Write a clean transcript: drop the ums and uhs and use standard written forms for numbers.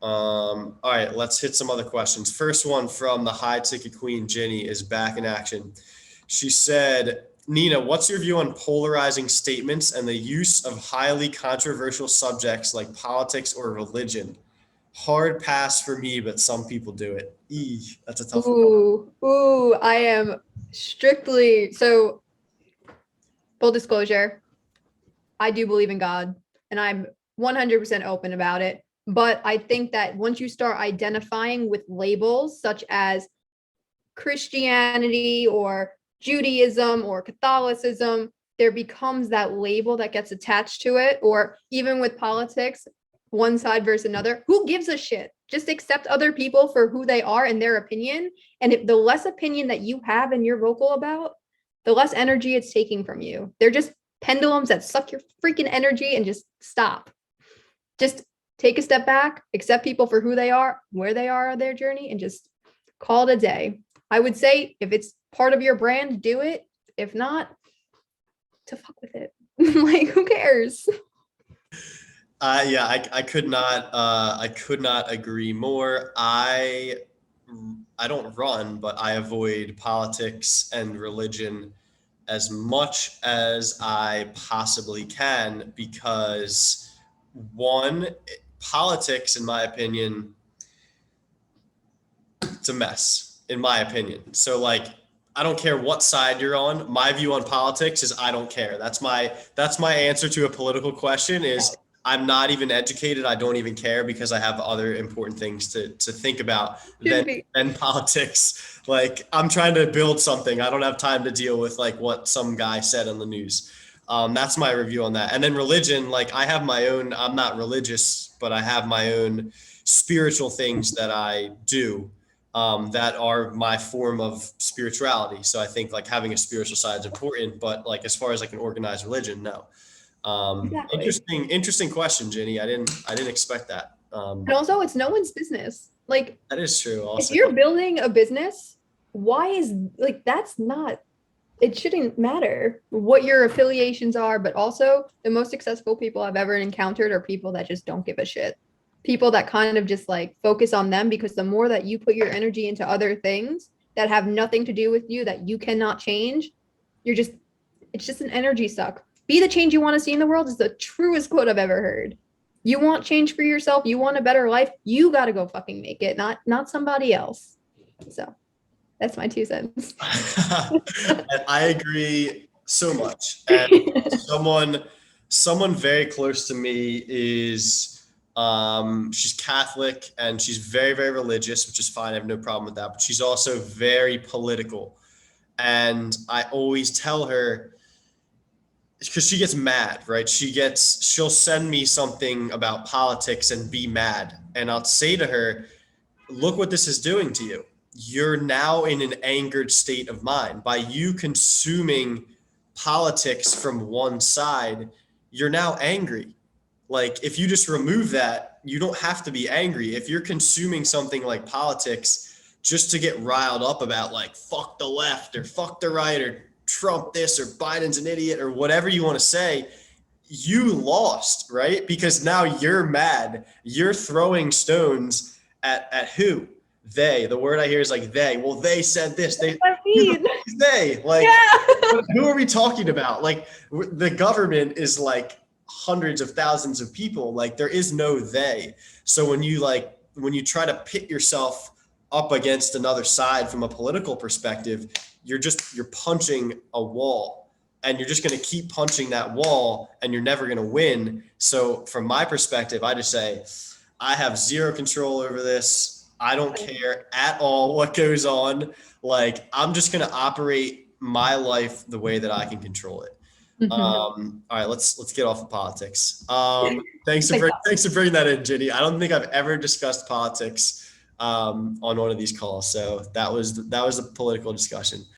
All right, let's hit some other questions. First one from the high ticket queen, Ginny, is back in action. She said, Nina, what's your view on polarizing statements and the use of highly controversial subjects like politics or religion? Hard pass for me, but some people do it. That's a tough one. Ooh, I am strictly so full disclosure, I do believe in God and I'm 100% open about it. But I think that once you start identifying with labels such as Christianity or Judaism or Catholicism, there becomes that label that gets attached to it. Or even with politics, one side versus another. Who gives a shit? Just accept other people for who they are and their opinion. And if the less opinion that you have and you're vocal about, the less energy it's taking from you. They're just pendulums that suck your freaking energy and just stop. Just take a step back, accept people for who they are, where they are on their journey, and just call it a day. I would say if it's part of your brand, do it. If not, to fuck with it. Like, who cares? Yeah, I could not agree more. I don't run, but I avoid politics and religion as much as I possibly can because one, politics, in my opinion, it's a mess, in my opinion. So like I don't care what side you're on. My view on politics is I don't care. That's my answer to a political question is I'm not even educated. I don't even care because I have other important things to think about Shouldn't be. than politics. Like I'm trying to build something. I don't have time to deal with like what some guy said on the news. That's my review on that. And then religion, like I have my own, I'm not religious, but I have my own spiritual things that I do that are my form of spirituality. So I think like having a spiritual side is important, but like as far as like an organized religion, no. Exactly. Interesting question, Jenny. I didn't expect that. And also, it's no one's business. Like, That is true. if Also, you're building a business, why is like that's not it shouldn't matter what your affiliations are, but also the most successful people I've ever encountered are people that just don't give a shit. People that kind of just like focus on them because the more that you put your energy into other things that have nothing to do with you that you cannot change, you're just it's just an energy suck. Be the change you want to see in the world is the truest quote I've ever heard. You want change for yourself, you want a better life, you got to go fucking make it, not somebody else. So, that's my 2 cents. I agree so much. And someone very close to me is she's Catholic and she's very, very religious, which is fine. I have no problem with that. But she's also very political. And I always tell her, because she gets mad, right? She'll send me something about politics and be mad. And I'll say to her, look what this is doing to you. You're now in an angered state of mind. By you consuming politics from one side, you're now angry. Like, if you just remove that, you don't have to be angry. If you're consuming something like politics just to get riled up about, like, fuck the left or fuck the right or Trump this or Biden's an idiot or whatever you want to say, you lost, right? Because now you're mad. You're throwing stones at who? They. The word I hear is like they. Well, they said this. They. I Who the mean, fuck is they? Like, yeah. who are we talking about? Like, the government is like hundreds of thousands of people. Like, there is no they. So when you try to pit yourself up against another side from a political perspective, you're punching a wall and you're just going to keep punching that wall and you're never going to win. So from my perspective, I just say, I have zero control over this. I don't care at all what goes on. Like, I'm just going to operate my life the way that I can control it. Mhm. All right, let's get off of politics. Like, Thanks for bringing that in, Ginny. I don't think I've ever discussed politics on one of these calls. So that was the political discussion.